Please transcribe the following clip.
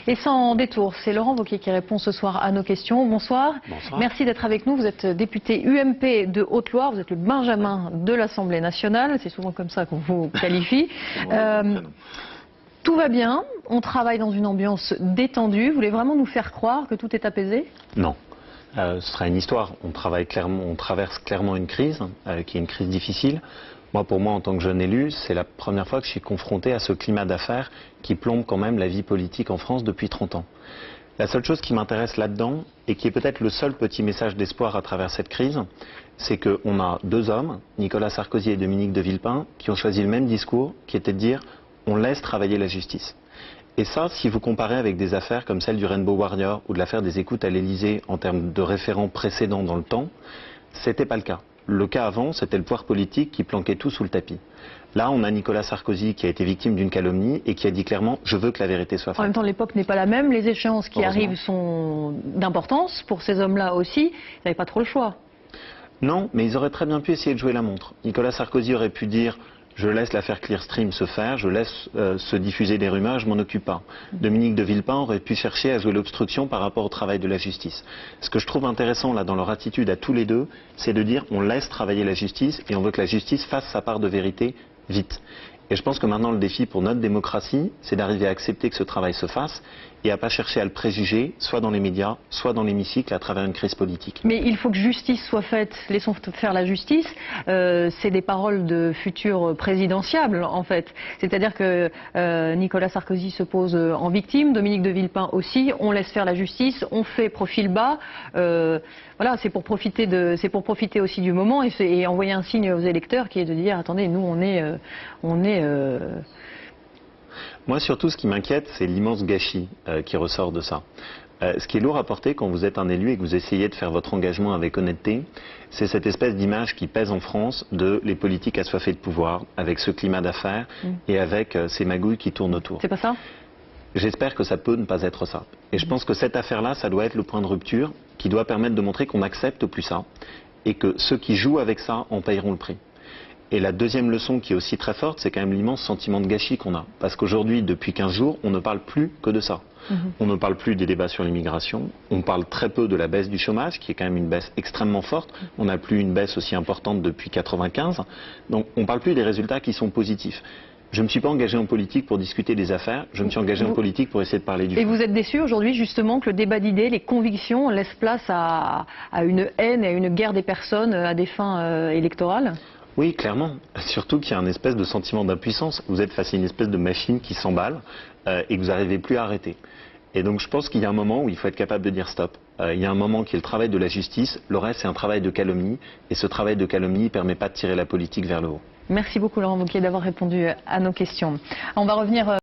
Et sans détour, c'est Laurent Wauquiez qui répond ce soir à nos questions. Bonsoir. Bonsoir. Merci d'être avec nous. Vous êtes député UMP de Haute-Loire. Vous êtes le Benjamin de l'Assemblée nationale. C'est souvent comme ça qu'on vous qualifie. Tout va bien. On travaille dans une ambiance détendue. Vous voulez vraiment nous faire croire que tout est apaisé? Non. Ce sera une histoire. On traverse clairement une crise, qui est une crise difficile. Pour moi, en tant que jeune élu, c'est la première fois que je suis confronté à ce climat d'affaires qui plombe quand même la vie politique en France depuis 30 ans. La seule chose qui m'intéresse là-dedans, et qui est peut-être le seul petit message d'espoir à travers cette crise, c'est qu'on a deux hommes, Nicolas Sarkozy et Dominique de Villepin, qui ont choisi le même discours, qui était de dire « on laisse travailler la justice ». Et ça, si vous comparez avec des affaires comme celle du Rainbow Warrior ou de l'affaire des écoutes à l'Elysée en termes de référents précédents dans le temps, c'était pas le cas. Le cas avant, c'était le pouvoir politique qui planquait tout sous le tapis. Là, on a Nicolas Sarkozy qui a été victime d'une calomnie et qui a dit clairement « je veux que la vérité soit faite ». En même temps, l'époque n'est pas la même. Les échéances qui arrivent sont d'importance pour ces hommes-là aussi. Ils n'avaient pas trop le choix. Non, mais ils auraient très bien pu essayer de jouer la montre. Nicolas Sarkozy aurait pu dire « je laisse l'affaire Clearstream se faire, je laisse se diffuser des rumeurs, je m'en occupe pas ». Dominique de Villepin aurait pu chercher à jouer l'obstruction par rapport au travail de la justice. Ce que je trouve intéressant là dans leur attitude à tous les deux, c'est de dire on laisse travailler la justice et on veut que la justice fasse sa part de vérité vite. Et je pense que maintenant le défi pour notre démocratie, c'est d'arriver à accepter que ce travail se fasse et à pas chercher à le préjuger, soit dans les médias, soit dans l'hémicycle à travers une crise politique. Mais il faut que justice soit faite. Laissons faire la justice. C'est des paroles de futur présidentiables, en fait. C'est-à-dire que Nicolas Sarkozy se pose en victime, Dominique de Villepin aussi. On laisse faire la justice, on fait profil bas. Voilà, c'est pour profiter aussi du moment et envoyer un signe aux électeurs qui est de dire attendez, nous on est Moi, surtout, ce qui m'inquiète, c'est l'immense gâchis qui ressort de ça. Ce qui est lourd à porter quand vous êtes un élu et que vous essayez de faire votre engagement avec honnêteté, c'est cette espèce d'image qui pèse en France de les politiques assoiffés de pouvoir, avec ce climat d'affaires et avec ces magouilles qui tournent autour. C'est pas ça ? J'espère que ça peut ne pas être ça. Et je pense que cette affaire-là, ça doit être le point de rupture qui doit permettre de montrer qu'on n'accepte plus ça et que ceux qui jouent avec ça en paieront le prix. Et la deuxième leçon qui est aussi très forte, c'est quand même l'immense sentiment de gâchis qu'on a. Parce qu'aujourd'hui, depuis 15 jours, on ne parle plus que de ça. On ne parle plus des débats sur l'immigration, on parle très peu de la baisse du chômage, qui est quand même une baisse extrêmement forte. On n'a plus une baisse aussi importante depuis 1995. Donc on ne parle plus des résultats qui sont positifs. Je ne me suis pas engagé en politique pour discuter des affaires, je me suis engagé en politique pour essayer de parler du fond. Et vous êtes déçu aujourd'hui justement que le débat d'idées, les convictions laissent place à une haine et à une guerre des personnes à des fins électorales ? Oui, clairement. Surtout qu'il y a un espèce de sentiment d'impuissance. Vous êtes face à une espèce de machine qui s'emballe et que vous n'arrivez plus à arrêter. Et donc je pense qu'il y a un moment où il faut être capable de dire stop. Il y a un moment qui est le travail de la justice, le reste c'est un travail de calomnie. Et ce travail de calomnie ne permet pas de tirer la politique vers le haut. Merci beaucoup Laurent Wauquiez d'avoir répondu à nos questions. On va revenir...